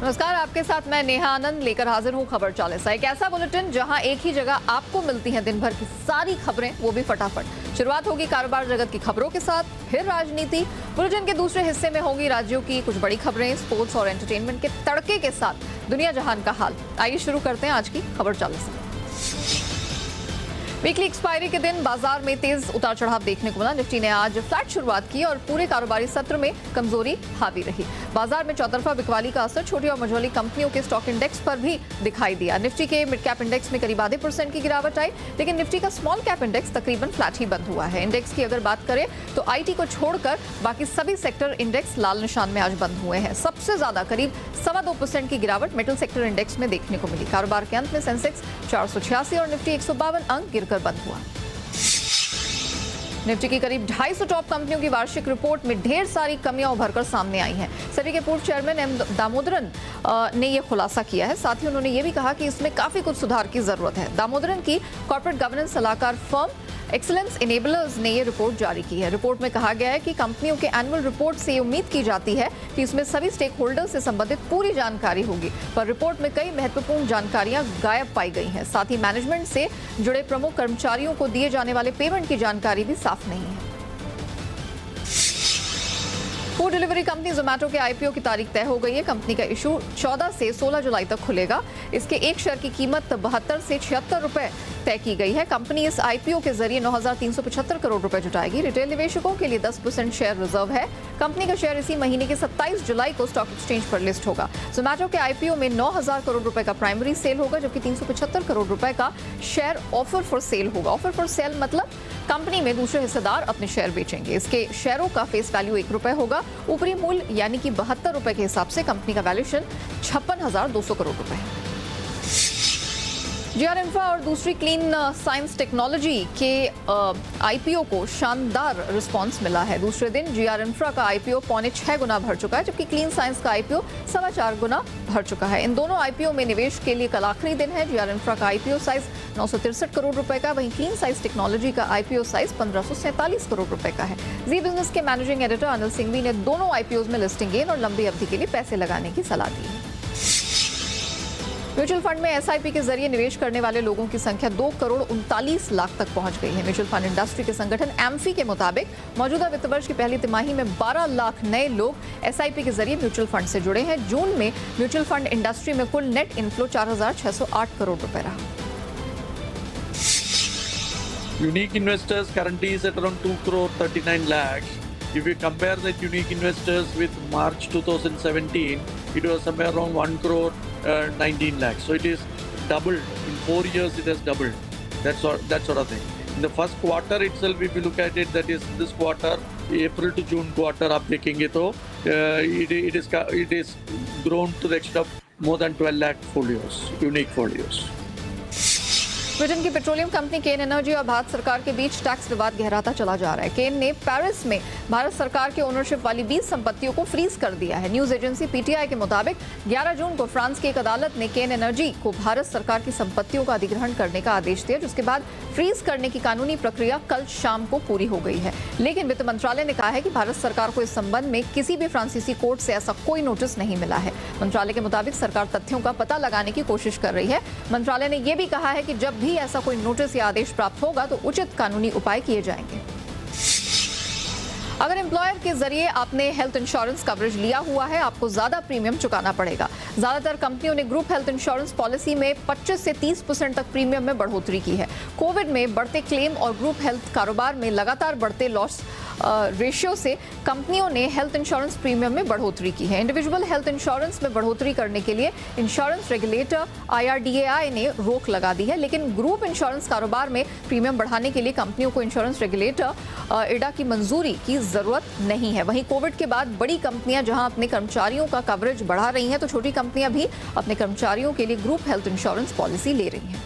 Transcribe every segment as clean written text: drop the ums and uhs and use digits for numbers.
नमस्कार, आपके साथ मैं नेहा आनंद लेकर हाजिर हूँ खबर 40। एक ऐसा बुलेटिन जहां एक ही जगह आपको मिलती हैं दिन भर की सारी खबरें, वो भी फटाफट। शुरुआत होगी कारोबार जगत की खबरों के साथ, फिर राजनीति। बुलेटिन के दूसरे हिस्से में होगी राज्यों की कुछ बड़ी खबरें, स्पोर्ट्स और एंटरटेनमेंट के तड़के के साथ दुनिया जहान का हाल। आइए शुरू करते हैं आज की खबर 40। वीकली एक्सपायरी के दिन बाजार में तेज उतार चढ़ाव देखने को मिला। निफ्टी ने आज फ्लैट शुरुआत की और पूरे कारोबारी सत्र में कमजोरी हावी रही। बाजार में चौतरफा बिकवाली का असर छोटी और मझोली कंपनियों के स्टॉक इंडेक्स पर भी दिखाई दिया। निफ्टी के मिड कैप इंडेक्स में करीब आधे % की गिरावट आई, लेकिन निफ्टी का स्मॉल कैप इंडेक्स तकरीबन फ्लैट ही बंद हुआ है। इंडेक्स की अगर बात करें तो आईटी को छोड़कर बाकी सभी सेक्टर इंडेक्स लाल निशान में आज बंद हुए हैं। सबसे ज्यादा करीब 2.25% की गिरावट मेटल सेक्टर इंडेक्स में देखने को मिली। कारोबार के अंत में सेंसेक्स 486 और निफ्टी 152 अंक गिरकर बंद हुआ। निफ्टी की करीब 250 टॉप कंपनियों की वार्षिक रिपोर्ट में ढेर सारी कमियां उभरकर सामने आई हैं। सेबी के पूर्व चेयरमैन एम दामोदरन ने यह खुलासा किया है। साथ ही उन्होंने ये भी कहा कि इसमें काफी कुछ सुधार की जरूरत है। दामोदरन की कॉर्पोरेट गवर्नेंस सलाहकार फर्म एक्सीलेंस इनेबलर्स ने यह रिपोर्ट जारी की है। रिपोर्ट में कहा गया है कि कंपनियों के एनुअल रिपोर्ट से उम्मीद की जाती है कि इसमें सभी स्टेक होल्डर्स से संबंधित पूरी जानकारी होगी, पर रिपोर्ट में कई महत्वपूर्ण जानकारियां गायब पाई गई हैं। साथ ही मैनेजमेंट से जुड़े प्रमुख कर्मचारियों को दिए जाने वाले पेमेंट की जानकारी भी साफ नहीं है। फूड डिलीवरी कंपनी जोमेटो के आईपीओ की तारीख तय हो गई है। कंपनी का इशू 14 से 16 जुलाई तक खुलेगा। इसके एक शेयर की कीमत 72 से 76 रुपए तय की गई है। कंपनी इस आईपीओ के जरिए 9,375 करोड़ रुपए जुटाएगी। रिटेल निवेशकों के लिए 10% शेयर रिजर्व है। कंपनी का शेयर इसी महीने के 27 जुलाई को स्टॉक एक्सचेंज पर लिस्ट होगा। जोमेटो के आईपीओ में 9,000 करोड़ रुपए का प्राइमरी सेल होगा, जबकि 375 करोड़ रुपए का शेयर ऑफर फॉर सेल होगा। ऑफर फॉर सेल मतलब कंपनी में दूसरे हिस्सेदार अपने शेयर बेचेंगे। इसके शेयरों का फेस वैल्यू 1 रुपए होगा। ऊपरी मूल्य यानी कि 72 रुपए के हिसाब से कंपनी का वैल्यूएशन 56,200 करोड़ रुपए है। जीआर इंफ्रा और दूसरी क्लीन साइंस टेक्नोलॉजी के आईपीओ को शानदार रिस्पांस मिला है। दूसरे दिन जीआर इंफ्रा का आईपीओ 6.25 गुना भर चुका है, जबकि क्लीन साइंस का आईपीओ 4.25 गुना भर चुका है। इन दोनों आईपीओ में निवेश के लिए कल आखिरी दिन है। जीआर इंफ्रा का आईपीओ साइज 963 करोड़ रुपए का, वहीं क्लीन साइंस टेक्नोलॉजी का आईपीओ साइज 1547 करोड़ रुपए का है। जी बिजनेस के मैनेजिंग एडिटर अनिल सिंघवी ने दोनों आईपीओ में लिस्टिंग गेन और लंबी अवधि के लिए पैसे लगाने की सलाह दी है। म्यूचुअल फंड में एसआईपी के जरिए निवेश करने वाले लोगों की संख्या 2 करोड़ 39 लाख तक पहुंच गई है। म्यूचुअल फंड इंडस्ट्री के संगठन एम्फी के मुताबिक मौजूदा वित्त वर्ष की पहली तिमाही में 12 लाख नए लोग एसआईपी के जरिए म्यूचुअल फंड से जुड़े हैं। जून में म्यूचुअल फंड इंडस्ट्री में कुल नेट इनफ्लो 4,608 करोड़ रुपए रहा। Unique investors currently is at around 2 crore 39 lakhs. If you compare the unique investors with March 2017, it was somewhere around 1 crore 19 lakhs. So it is doubled. In 4 years, it has doubled. That sort of thing. In the first quarter itself, if you look at it, that is this quarter, April to June quarter, आप देखेंगे तो it is grown to the extent of more than 12 lakh folios, unique folios. Britain की petroleum company केन energy और भारत सरकार के बीच tax विवाद गहराता चला जा रहा है। केन ने पेरिस में भारत सरकार के ओनरशिप वाली 20 संपत्तियों को फ्रीज कर दिया है। न्यूज एजेंसी पीटीआई के मुताबिक 11 जून को फ्रांस की एक अदालत ने केन एनर्जी को भारत सरकार की संपत्तियों का अधिग्रहण करने का आदेश दिया, जिसके बाद फ्रीज करने की कानूनी प्रक्रिया कल शाम को पूरी हो गई है। लेकिन वित्त मंत्रालय ने कहा है कि भारत सरकार को इस संबंध में किसी भी फ्रांसीसी कोर्ट से ऐसा कोई नोटिस नहीं मिला है। मंत्रालय के मुताबिक सरकार तथ्यों का पता लगाने की कोशिश कर रही है। मंत्रालय ने यह भी कहा है कि जब भी ऐसा कोई नोटिस या आदेश प्राप्त होगा तो उचित कानूनी उपाय किए जाएंगे। अगर एम्प्लॉयर के जरिए आपने हेल्थ इंश्योरेंस कवरेज लिया हुआ है, आपको ज्यादा प्रीमियम चुकाना पड़ेगा। ज्यादातर कंपनियों ने ग्रुप हेल्थ इंश्योरेंस पॉलिसी में 25 से 30% तक प्रीमियम में बढ़ोतरी की है। कोविड में बढ़ते क्लेम और ग्रुप हेल्थ कारोबार में लगातार बढ़ते लॉस रेशियो से कंपनियों ने हेल्थ इंश्योरेंस प्रीमियम में बढ़ोतरी की है। इंडिविजुअल हेल्थ इंश्योरेंस में बढ़ोतरी करने के लिए इंश्योरेंस रेगुलेटर IRDAI ने रोक लगा दी है, लेकिन ग्रुप इंश्योरेंस कारोबार में प्रीमियम बढ़ाने के लिए कंपनियों को इंश्योरेंस रेगुलेटर IRDA की मंजूरी की जरूरत नहीं है। वहीं कोविड के बाद बड़ी कंपनियां जहां अपने कर्मचारियों का कवरेज बढ़ा रही हैं, तो छोटी कंपनियां भी अपने कर्मचारियों के लिए ग्रुप हेल्थ इंश्योरेंस पॉलिसी ले रही हैं।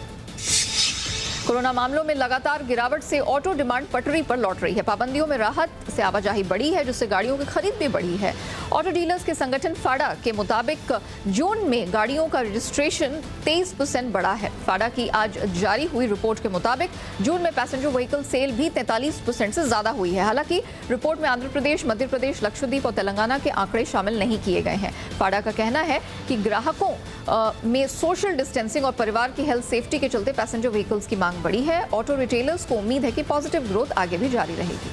कोरोना मामलों में लगातार गिरावट से ऑटो डिमांड पटरी पर लौट रही है। पाबंदियों में राहत से आवाजाही बढ़ी है, जिससे गाड़ियों की खरीद भी बढ़ी है। ऑटो डीलर्स के संगठन फाडा के मुताबिक जून में गाड़ियों का रजिस्ट्रेशन 23% बढ़ा है। फाडा की आज जारी हुई रिपोर्ट के मुताबिक जून में पैसेंजर व्हीकल सेल भी 43% से ज्यादा हुई है। हालांकि रिपोर्ट में आंध्र प्रदेश, मध्य प्रदेश, लक्षद्वीप और तेलंगाना के आंकड़े शामिल नहीं किए गए हैं। फाडा का कहना है कि ग्राहकों में सोशल डिस्टेंसिंग और परिवार की हेल्थ सेफ्टी के चलते पैसेंजर व्हीकल्स की मांग बढ़ी है। ऑटो रिटेलर्स को उम्मीद है कि पॉजिटिव ग्रोथ आगे भी जारी रहेगी।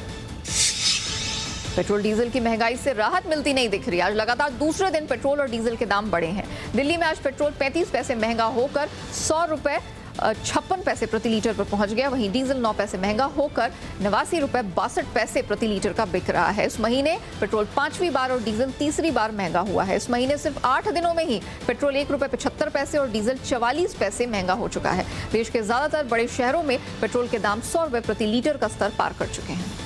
पेट्रोल डीजल की महंगाई से राहत मिलती नहीं दिख रही। आज लगातार दूसरे दिन पेट्रोल और डीजल के दाम बढ़े हैं। दिल्ली में आज पेट्रोल 35 पैसे महंगा होकर 100 रुपए 56 पैसे प्रति लीटर पर पहुंच गया। वहीं डीजल 9 पैसे महंगा होकर 89 रुपए 62 पैसे प्रति लीटर का बिक रहा है। इस महीने पेट्रोल 5वीं बार और डीजल तीसरी बार महंगा हुआ है। इस महीने सिर्फ 8 दिनों में ही पेट्रोल 1 रुपए 75 पैसे और डीजल 44 पैसे महंगा हो चुका है। देश के ज्यादातर बड़े शहरों में पेट्रोल के दाम 100 रुपए प्रति लीटर का स्तर पार कर चुके हैं।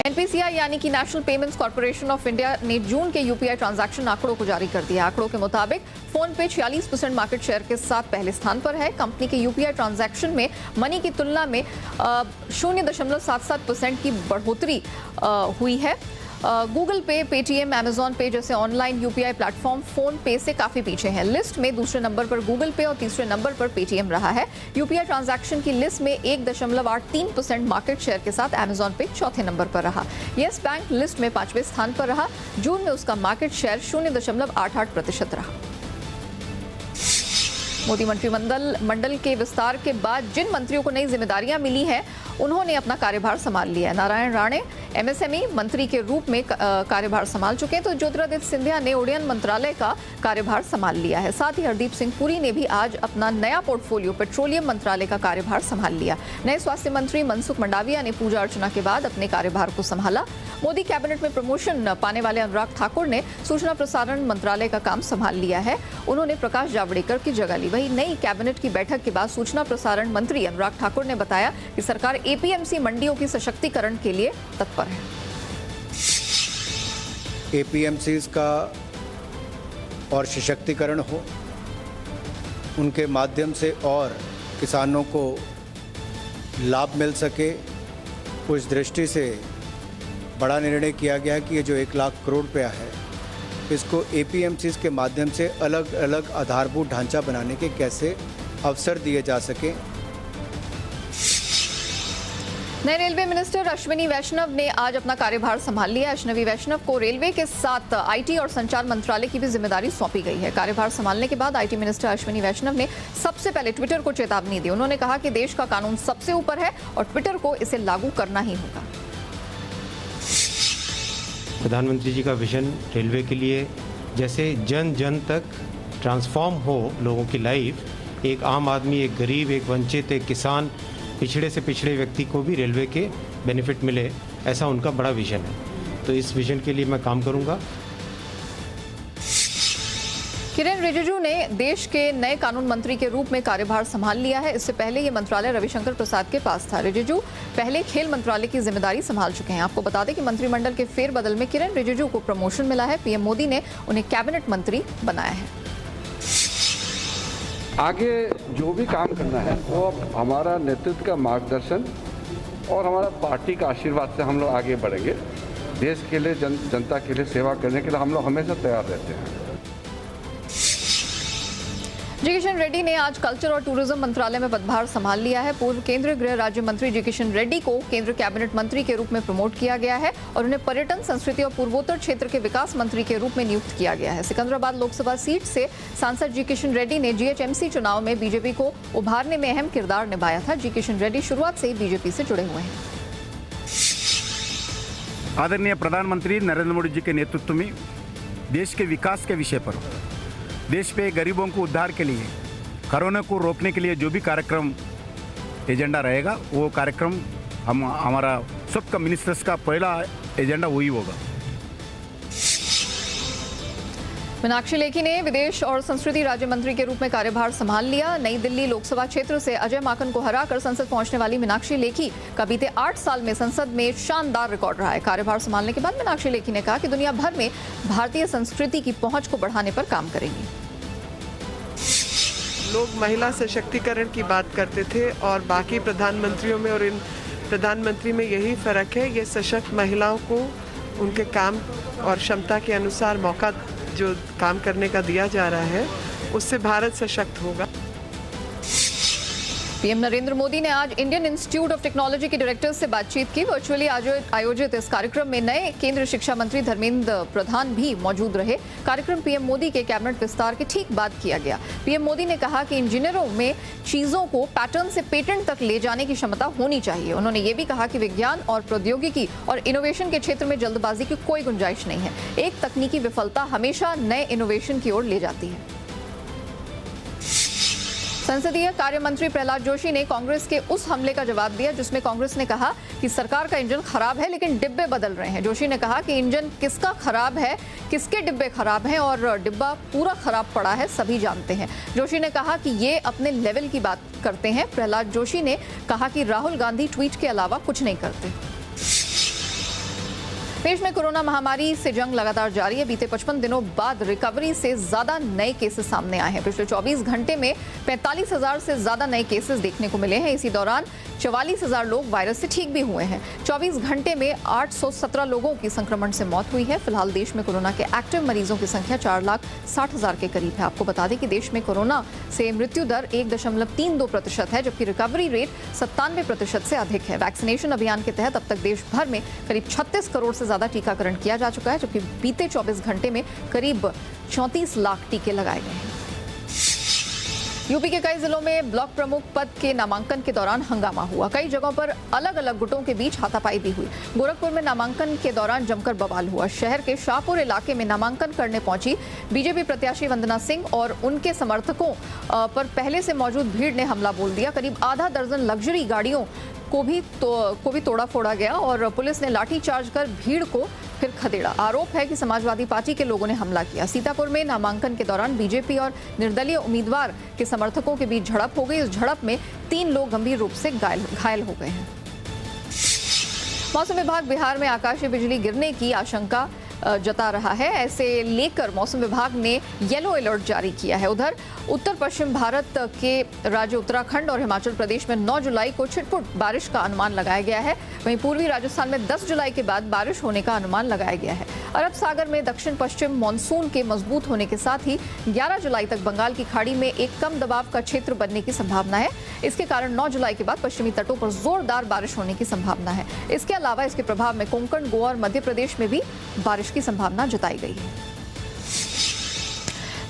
एनपीसीआई यानी कि national payments corporation of India ने जून के यूपीआई ट्रांजैक्शन आंकड़ों को जारी कर दिया। आंकड़ों के मुताबिक फोन पे 46% मार्केट शेयर के साथ पहले स्थान पर है। कंपनी के यूपीआई ट्रांजैक्शन में मनी की तुलना में 0.77% की बढ़ोतरी हुई है। गूगल पे, पेटीएम, अमेजॉन पे जैसे ऑनलाइन यूपीआई प्लेटफॉर्म फोन पे से काफी पीछे हैं। लिस्ट में दूसरे नंबर पर गूगल पे और तीसरे नंबर पर पेटीएम रहा है। यूपीआई ट्रांजैक्शन की लिस्ट में 1.83% मार्केट शेयर के साथ अमेजॉन पे चौथे नंबर पर रहा। येस बैंक लिस्ट में 5वें स्थान पर रहा। जून में उसका मार्केट शेयर 0.88% रहा। मोदी मंत्रिमंडल के विस्तार के बाद जिन मंत्रियों को नई जिम्मेदारियां मिली हैं, उन्होंने अपना कार्यभार संभाल लिया है। नारायण राणे एमएसएमई मंत्री के रूप में कार्यभार संभाल चुके हैं, तो ज्योतिरादित्य सिंधिया ने उड्डयन मंत्रालय का कार्यभार संभाल लिया है। साथ ही हरदीप सिंह पुरी ने भी आज अपना नया पोर्टफोलियो पेट्रोलियम मंत्रालय का कार्यभार संभाल लिया। नए स्वास्थ्य मंत्री मनसुख मंडाविया ने पूजा अर्चना के बाद अपने कार्यभार को संभाला। मोदी कैबिनेट में प्रमोशन पाने वाले अनुराग ठाकुर ने सूचना प्रसारण मंत्रालय का काम संभाल लिया है। उन्होंने प्रकाश जावड़ेकर की जगह ली। वहीं नई कैबिनेट की बैठक के बाद सूचना प्रसारण मंत्री अनुराग ठाकुर ने बताया कि सरकार एपीएमसी मंडियों की सशक्तिकरण के लिए तत्पर है। एपीएमसीज का और सशक्तिकरण हो, उनके माध्यम से और किसानों को लाभ मिल सके, उस दृष्टि से बड़ा निर्णय किया गया कि ये जो 1 लाख करोड़ रुपया है, इसको एपीएमसीज के माध्यम से अलग अलग आधारभूत ढांचा बनाने के कैसे अवसर दिए जा सके। नए रेलवे मिनिस्टर अश्विनी वैष्णव ने आज अपना कार्यभार संभाल लिया। अश्विनी वैष्णव को रेलवे के साथ आईटी और संचार मंत्रालय की भी जिम्मेदारी सौंपी गई है। कार्यभार संभालने के बाद आईटी मिनिस्टर अश्विनी वैष्णव ने सबसे पहले ट्विटर को चेतावनी दी। उन्होंने कहा कि देश का कानून सबसे ऊपर है और ट्विटर को इसे लागू करना ही होगा। प्रधानमंत्री जी का विजन रेलवे के लिए जैसे जन जन तक ट्रांसफॉर्म हो लोगों की लाइफ, एक आम आदमी, एक गरीब, एक वंचित, एक किसान, पिछड़े से पिछड़े व्यक्ति को भी रेलवे के बेनिफिट मिले, ऐसा उनका बड़ा विजन है। तो इस विजन के लिए मैं काम करूंगा। किरेन रिजिजू ने देश के नए कानून मंत्री के रूप में कार्यभार संभाल लिया है। इससे पहले ये मंत्रालय रविशंकर प्रसाद के पास था। रिजिजू पहले खेल मंत्रालय की जिम्मेदारी संभाल चुके हैं। आपको बता दें कि मंत्रिमंडल के फेरबदल में किरेन रिजिजू को प्रमोशन मिला है। पीएम मोदी ने उन्हें कैबिनेट मंत्री बनाया है। आगे जो भी काम करना है वो हमारा नेतृत्व का मार्गदर्शन और हमारा पार्टी का आशीर्वाद से हम लोग आगे बढ़ेंगे। देश के लिए, जनता के लिए सेवा करने के लिए हम लोग हमेशा तैयार रहते हैं। जी किशन रेड्डी ने आज कल्चर और टूरिज्म मंत्रालय में पदभार संभाल लिया है। पूर्व केंद्रीय गृह राज्य मंत्री जी किशन रेड्डी को केंद्र कैबिनेट मंत्री के रूप में प्रमोट किया गया है और उन्हें पर्यटन, संस्कृति और पूर्वोत्तर क्षेत्र के विकास मंत्री के रूप में नियुक्त किया गया है। सिकंदराबाद लोकसभा सीट से सांसद जी किशन रेड्डी ने जीएचएमसी चुनाव में बीजेपी को उभारने में अहम किरदार निभाया था। जी किशन रेड्डी शुरुआत से ही बीजेपी से जुड़े हुए हैं। आदरणीय प्रधानमंत्री नरेंद्र मोदी जी के नेतृत्व में देश के विकास के विषय पर, देश पे गरीबों को उद्धार के लिए, कोरोना को रोकने के लिए जो भी कार्यक्रम एजेंडा रहेगा, वो कार्यक्रम हमारा सबका मिनिस्टर्स का पहला एजेंडा वही होगा। मीनाक्षी लेखी ने विदेश और संस्कृति राज्य मंत्री के रूप में कार्यभार संभाल लिया। नई दिल्ली लोकसभा क्षेत्र से अजय माकन को हराकर संसद पहुंचने वाली मीनाक्षी लेखी का बीते 8 साल में संसद में शानदार रिकॉर्ड रहा है। कार्यभार संभालने के बाद मीनाक्षी लेखी ने कहा कि दुनिया भर में भारतीय संस्कृति की पहुंच को बढ़ाने पर काम करेंगी। लोग महिला सशक्तिकरण की बात करते थे और बाकी प्रधानमंत्रियों में और इन प्रधानमंत्री में यही फ़र्क है, ये सशक्त महिलाओं को उनके काम और क्षमता के अनुसार मौका जो काम करने का दिया जा रहा है, उससे भारत सशक्त होगा। पीएम नरेंद्र मोदी ने आज इंडियन इंस्टीट्यूट ऑफ टेक्नोलॉजी के डायरेक्टर्स से बातचीत की। वर्चुअली आयोजित इस कार्यक्रम में नए केंद्रीय शिक्षा मंत्री धर्मेंद्र प्रधान भी मौजूद रहे। कार्यक्रम पीएम मोदी के कैबिनेट विस्तार के ठीक बाद किया गया। पीएम मोदी ने कहा कि इंजीनियरों में चीजों को पैटर्न से पेटेंट तक ले जाने की क्षमता होनी चाहिए। उन्होंने ये भी कहा कि विज्ञान और प्रौद्योगिकी और इनोवेशन के क्षेत्र में जल्दबाजी की कोई गुंजाइश नहीं है। एक तकनीकी विफलता हमेशा नए इनोवेशन की ओर ले जाती है। संसदीय कार्य मंत्री प्रहलाद जोशी ने कांग्रेस के उस हमले का जवाब दिया जिसमें कांग्रेस ने कहा कि सरकार का इंजन खराब है लेकिन डिब्बे बदल रहे हैं। जोशी ने कहा कि इंजन किसका खराब है, किसके डिब्बे खराब हैं और डिब्बा पूरा खराब पड़ा है, सभी जानते हैं। जोशी ने कहा कि ये अपने लेवल की बात करते हैं। प्रहलाद जोशी ने कहा कि राहुल गांधी ट्वीट के अलावा कुछ नहीं करते। देश में कोरोना महामारी से जंग लगातार जारी है। बीते 55 दिनों बाद रिकवरी से ज्यादा नए केसेस सामने आए हैं। पिछले 24 घंटे में 45,000 से ज्यादा नए केसेस देखने को मिले हैं। इसी दौरान 44,000 लोग वायरस से ठीक भी हुए हैं। 24 घंटे में 817 लोगों की संक्रमण से मौत हुई है। फिलहाल देश में कोरोना के एक्टिव मरीजों की संख्या 4,60,000 के करीब है। आपको बता दें कि देश में कोरोना से मृत्यु दर 1.32% है, जबकि रिकवरी रेट 97% से अधिक है। वैक्सीनेशन अभियान के तहत अब तक देश भर में करीब 36 करोड़ से ज्यादा टीकाकरण किया जा चुका है, जबकि बीते 24 घंटे में करीब 34 लाख टीके लगाए गए हैं। यूपी के कई जिलों में ब्लॉक प्रमुख पद के नामांकन के दौरान हंगामा हुआ। कई जगहों पर अलग अलग गुटों के बीच हाथापाई भी हुई। गोरखपुर में नामांकन के दौरान जमकर बवाल हुआ। शहर के शाहपुर इलाके में नामांकन करने पहुंची बीजेपी प्रत्याशी वंदना सिंह और उनके समर्थकों पर पहले से मौजूद भीड़ ने हमला बोल दिया। करीब आधा दर्जन लग्जरी गाड़ियों को भी तोड़ा फोड़ा गया और पुलिस ने लाठीचार्ज कर भीड़ को फिर खदेड़ा। आरोप है कि समाजवादी पार्टी के लोगों ने हमला किया। सीतापुर में नामांकन के दौरान बीजेपी और निर्दलीय उम्मीदवार के समर्थकों के बीच झड़प हो गई। इस झड़प में 3 लोग गंभीर रूप से घायल हो गए हैं। मौसम विभाग बिहार में आकाशीय बिजली गिरने की आशंका जता रहा है। ऐसे लेकर मौसम विभाग ने येलो अलर्ट जारी किया है। उधर उत्तर पश्चिम भारत के राज्य उत्तराखंड और हिमाचल प्रदेश में 9 जुलाई को छिटपुट बारिश का अनुमान लगाया गया है। वहीं पूर्वी राजस्थान में 10 जुलाई के बाद बारिश होने का अनुमान लगाया गया है। अरब सागर में दक्षिण पश्चिम मानसून के मजबूत होने के साथ ही 11 जुलाई तक बंगाल की खाड़ी में एक कम दबाव का क्षेत्र बनने की संभावना है। इसके कारण 9 जुलाई के बाद पश्चिमी तटों पर जोरदार बारिश होने की संभावना है। इसके अलावा इसके प्रभाव में कोंकण, गोवा और मध्य प्रदेश में भी बारिश की संभावना जताई गई है।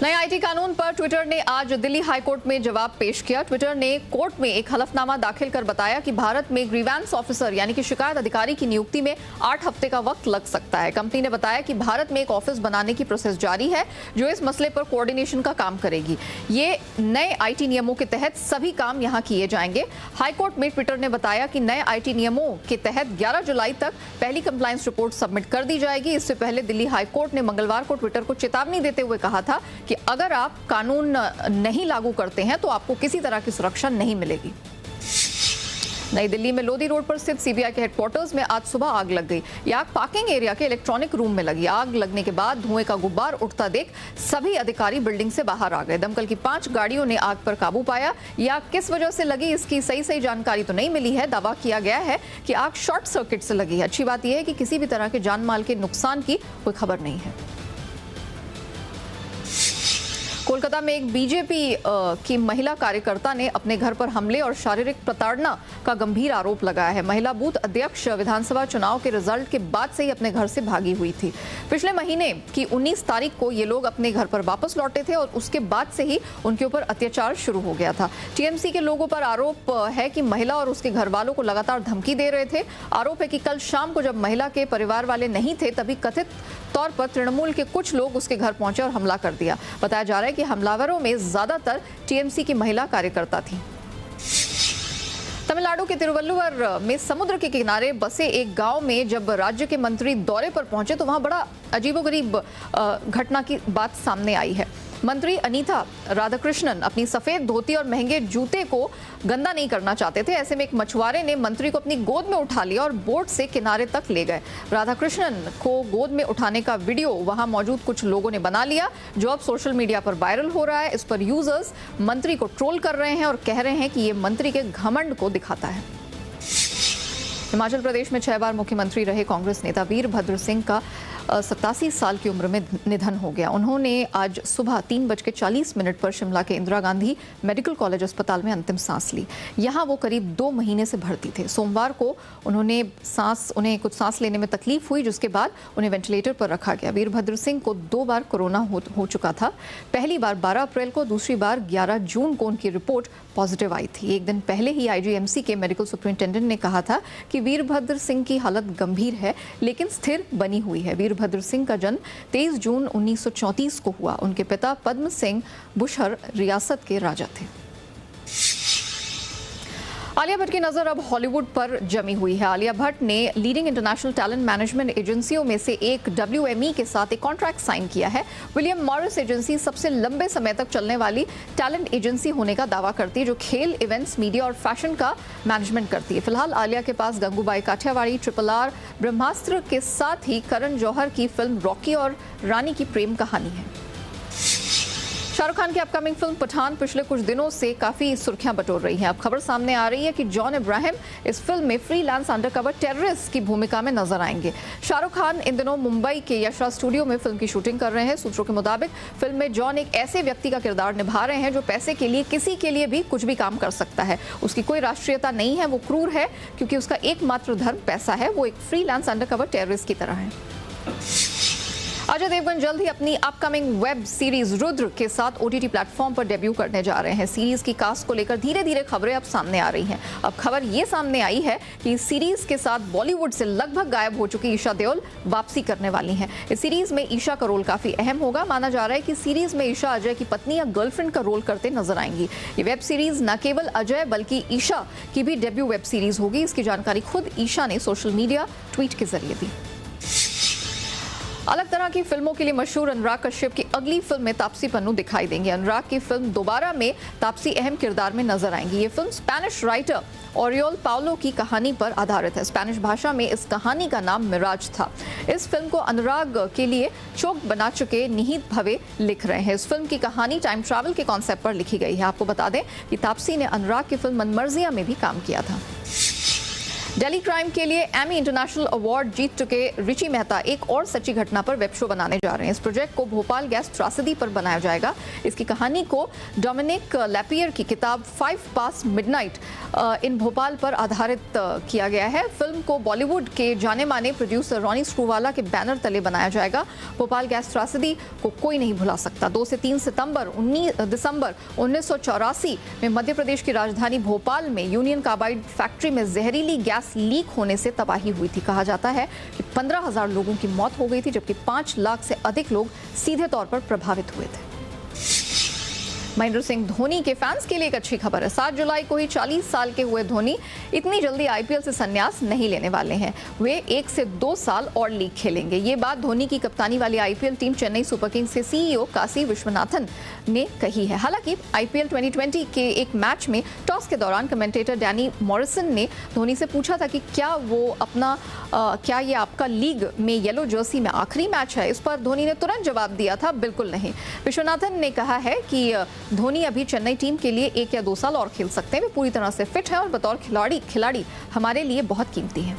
नए आईटी कानून पर ट्विटर ने आज दिल्ली हाईकोर्ट में जवाब पेश किया। ट्विटर ने कोर्ट में एक हलफनामा दाखिल कर बताया कि भारत में ग्रीवेंस ऑफिसर यानी कि शिकायत अधिकारी की नियुक्ति में 8 हफ्ते का वक्त लग सकता है। कंपनी ने बताया कि भारत में एक ऑफिस बनाने की प्रोसेस जारी है जो इस मसले पर कोऑर्डिनेशन का काम करेगी। ये नए आईटी नियमों के तहत सभी काम यहां किए जाएंगे। हाईकोर्ट में ट्विटर ने बताया कि नए आईटी नियमों के तहत 11 जुलाई तक पहली कंप्लायंस रिपोर्ट सबमिट कर दी जाएगी। इससे पहले दिल्ली हाईकोर्ट ने मंगलवार को ट्विटर को चेतावनी देते हुए कहा था कि अगर आप कानून नहीं लागू करते हैं तो आपको किसी तरह की सुरक्षा नहीं मिलेगी। नई दिल्ली में लोधी रोड पर स्थित सीबीआई के हेडक्वार्टर्स में आज सुबह आग लग गई। यह आग पार्किंग एरिया के इलेक्ट्रॉनिक रूम में लगी। आग लगने के बाद धुएं का गुब्बार उठता देख सभी अधिकारी बिल्डिंग से बाहर आ गए। दमकल की 5 गाड़ियों ने आग पर काबू पाया। यह आग किस वजह से लगी इसकी सही जानकारी तो नहीं मिली है। दावा किया गया है कि आग शॉर्ट सर्किट से लगी है। अच्छी बात यह है कि किसी भी तरह के जान माल के नुकसान की कोई खबर नहीं है। कोलकाता में एक बीजेपी की महिला कार्यकर्ता ने अपने घर पर हमले और शारीरिक प्रताड़ना का गंभीर आरोप लगाया है। महिला बूथ अध्यक्ष विधानसभा चुनाव के रिजल्ट के बाद से ही अपने घर से भागी हुई थी। पिछले महीने की 19 तारीख को ये लोग अपने घर पर वापस लौटे थे और उसके बाद से ही उनके ऊपर अत्याचार शुरू हो गया था। टीएमसी के लोगों पर आरोप है कि महिला और उसके घर वालों को लगातार धमकी दे रहे थे। आरोप है कि कल शाम को जब महिला के परिवार वाले नहीं थे तभी कथित तौर पर तृणमूल के कुछ लोग उसके घर पहुंचे और हमला कर दिया। बताया जा रहा है कि हमलावरों में ज्यादातर टीएमसी की महिला कार्यकर्ता थी। तमिलनाडु के तिरुवल्लुवर में समुद्र के किनारे बसे एक गांव में जब राज्य के मंत्री दौरे पर पहुंचे तो वहां बड़ा अजीबोगरीब घटना की बात सामने आई है। मंत्री अनीता राधाकृष्णन अपनी सफेद धोती और महंगे जूते को गंदा नहीं करना चाहते थे। ऐसे में एक मछुआरे ने मंत्री को अपनी गोद में उठा लिया और बोट से किनारे तक ले गए। राधाकृष्णन को गोद में उठाने का वीडियो वहां मौजूद कुछ लोगों ने बना लिया, जो अब सोशल मीडिया पर वायरल हो रहा है। इस पर यूजर्स मंत्री को ट्रोल कर रहे हैं और कह रहे हैं कि ये मंत्री के घमंड को दिखाता है। हिमाचल प्रदेश में 6 बार मुख्यमंत्री रहे कांग्रेस नेता वीरभद्र सिंह का 87 साल की उम्र में निधन हो गया। उन्होंने आज सुबह 3:40 पर शिमला के इंदिरा गांधी मेडिकल कॉलेज अस्पताल में अंतिम सांस ली। यहां वो करीब 2 महीने से भर्ती थे। सोमवार को उन्हें कुछ सांस लेने में तकलीफ हुई, जिसके बाद उन्हें वेंटिलेटर पर रखा गया। वीरभद्र सिंह को 2 बार कोरोना हो चुका था। पहली बार 12 अप्रैल को, दूसरी बार 11 जून को उनकी रिपोर्ट पॉजिटिव आई थी। एक दिन पहले ही आईजीएमसी के मेडिकल सुपरिंटेंडेंट ने कहा था कि वीरभद्र सिंह की हालत गंभीर है लेकिन स्थिर बनी हुई है। वीरभद्र सिंह का जन्म 23 जून 1934 को हुआ। उनके पिता पद्म सिंह बुशहर रियासत के राजा थे। आलिया भट्ट की नजर अब हॉलीवुड पर जमी हुई है। आलिया भट्ट ने लीडिंग इंटरनेशनल टैलेंट मैनेजमेंट एजेंसियों में से एक WME के साथ एक कॉन्ट्रैक्ट साइन किया है। विलियम मॉरिस एजेंसी सबसे लंबे समय तक चलने वाली टैलेंट एजेंसी होने का दावा करती है, जो खेल, इवेंट्स, मीडिया और फैशन का मैनेजमेंट करती है। फिलहाल आलिया के पास गंगूबाई काठियावाड़ी, RRR, ब्रह्मास्त्र के साथ ही करण जौहर की फिल्म रॉकी और रानी की प्रेम कहानी है। शाहरुख खान की अपकमिंग फिल्म पठान पिछले कुछ दिनों से काफी सुर्खियां बटोर रही है। अब खबर सामने आ रही है कि जॉन इब्राहिम इस फिल्म में फ्रीलांस अंडरकवर टेररिस्ट की भूमिका में नजर आएंगे। शाहरुख खान इन दिनों मुंबई के यशराज स्टूडियो में फिल्म की शूटिंग कर रहे हैं। सूत्रों के मुताबिक फिल्म में जॉन एक ऐसे व्यक्ति का किरदार निभा रहे हैं जो पैसे के लिए किसी के लिए भी कुछ भी काम कर सकता है। उसकी कोई राष्ट्रीयता नहीं है, वो क्रूर है क्योंकि उसका एकमात्र धर्म पैसा है। वो एक फ्रीलांस अंडरकवर टेररिस्ट की तरह है। अजय देवगन जल्द ही अपनी अपकमिंग वेब सीरीज रुद्र के साथ OTT प्लेटफॉर्म पर डेब्यू करने जा रहे हैं। सीरीज की कास्ट को लेकर धीरे धीरे खबरें अब सामने आ रही हैं। अब खबर ये सामने आई है कि इस सीरीज के साथ बॉलीवुड से लगभग गायब हो चुकी ईशा देओल वापसी करने वाली हैं। इस सीरीज में ईशा का रोल काफी अहम होगा। माना जा रहा है कि सीरीज में ईशा अजय की पत्नी या गर्लफ्रेंड का रोल करते नजर आएंगी। ये वेब सीरीज न केवल अजय बल्कि ईशा की भी डेब्यू वेब सीरीज होगी। इसकी जानकारी खुद ईशा ने सोशल मीडिया ट्वीट के जरिए दी। अलग तरह की फिल्मों के लिए मशहूर अनुराग कश्यप की अगली फिल्म में तापसी पन्नू दिखाई देंगे। अनुराग की फिल्म दोबारा में तापसी अहम किरदार में नजर आएंगी। ये film Spanish writer Oriol Paulo की कहानी पर आधारित है। स्पेनिश भाषा में इस कहानी का नाम मिराज था। इस फिल्म को अनुराग के लिए चोक बना चुके निहित भवे लिख रहे हैं। इस फिल्म की कहानी टाइम ट्रैवल के कॉन्सेप्ट पर लिखी गई है। आपको बता दें कि तापसी ने अनुराग की फिल्म मनमर्जिया में भी काम किया था। दिल्ली क्राइम के लिए एमी इंटरनेशनल अवार्ड जीत चुके रिची मेहता एक और सच्ची घटना पर वेब शो बनाने जा रहे हैं। इस प्रोजेक्ट को भोपाल गैस त्रासदी पर बनाया जाएगा। इसकी कहानी को डोमिनिक लैपियर की किताब 5 Past Midnight इन भोपाल पर आधारित किया गया है। फिल्म को बॉलीवुड के जाने माने प्रोड्यूसर रॉनी स्क्रूवाला के बैनर तले बनाया जाएगा। भोपाल गैस त्रासदी को कोई नहीं भुला सकता। 2 से 3 दिसंबर 1984 में मध्य प्रदेश की राजधानी भोपाल में यूनियन कार्बाइड फैक्ट्री में जहरीली गैस लीक होने से तबाही हुई थी। कहा जाता है कि 15,000 लोगों की मौत हो गई थी, जबकि 5 लाख से अधिक लोग सीधे तौर पर प्रभावित हुए थे। महेंद्र सिंह धोनी के फैंस के लिए एक अच्छी खबर है। 7 जुलाई को ही 40 साल के हुए धोनी इतनी जल्दी आईपीएल से संन्यास नहीं लेने वाले हैं। वे 1 से 2 साल और लीग खेलेंगे। ये बात धोनी की कप्तानी वाली IPL team Chennai super Kings के सीईओ काशी विश्वनाथन ने कही है। हालांकि आईपीएल 2020 के एक मैच में टॉस के दौरान कमेंटेटर डैनी मॉरिसन ने धोनी से पूछा था कि क्या ये आपका लीग में येलो जर्सी में आखिरी मैच है। इस पर धोनी ने तुरंत जवाब दिया था, बिल्कुल नहीं। विश्वनाथन ने कहा है कि धोनी अभी चेन्नई टीम के लिए 1 या 2 साल और खेल सकते हैं। वे पूरी तरह से फिट हैं और बतौर खिलाड़ी हमारे लिए बहुत कीमती हैं।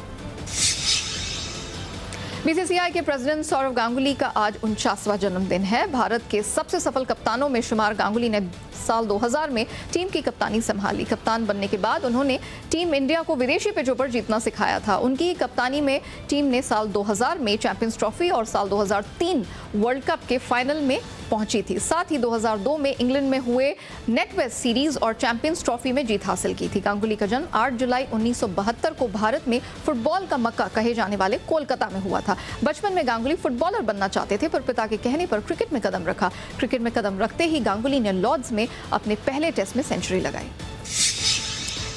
बीसीसीआई के प्रेसिडेंट सौरव गांगुली का आज 49वां जन्मदिन है। भारत के सबसे सफल कप्तानों में शुमार गांगुली ने साल 2000 में टीम की कप्तानी संभाली। कप्तान बनने के बाद उन्होंने टीम इंडिया को विदेशी पिचों पर जीतना सिखाया था। उनकी कप्तानी में टीम ने साल 2000 में चैंपियंस ट्रॉफी और साल 2003 वर्ल्ड कप के फाइनल में पहुंची थी। साथ ही 2002 में इंग्लैंड में हुए नेटवेस्ट सीरीज और चैंपियंस ट्रॉफी में जीत हासिल की थी। गांगुली का जन्म 8 जुलाई 1972 को भारत में फुटबॉल का मक्का कहे जाने वाले कोलकाता में हुआ था। बचपन में गांगुली फुटबॉलर बनना चाहते थे, पर पिता के कहने पर क्रिकेट में कदम रखा। क्रिकेट में कदम रखते ही गांगुली ने लॉर्ड्स में अपने पहले टेस्ट में सेंचुरी लगाई।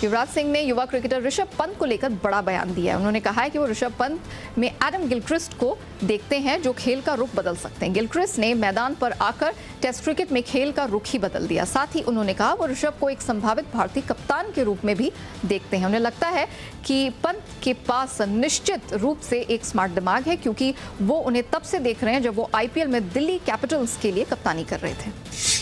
युवराज सिंह ने युवा क्रिकेटर ऋषभ पंत को लेकर बड़ा बयान दिया है। उन्होंने कहा है कि वो ऋषभ पंत में एडम गिलक्रिस्ट को देखते हैं जो खेल का रुख बदल सकते हैं। गिलक्रिस्ट ने मैदान पर आकर टेस्ट क्रिकेट में खेल का रुख ही बदल दिया। साथ ही उन्होंने कहा वो ऋषभ को एक संभावित भारतीय कप्तान के रूप में भी देखते हैं। उन्हें लगता है कि पंत के पास निश्चित रूप से एक स्मार्ट दिमाग है, क्योंकि वो उन्हें तब से देख रहे हैं जब वो आईपीएल में दिल्ली कैपिटल्स के लिए कप्तानी कर रहे थे।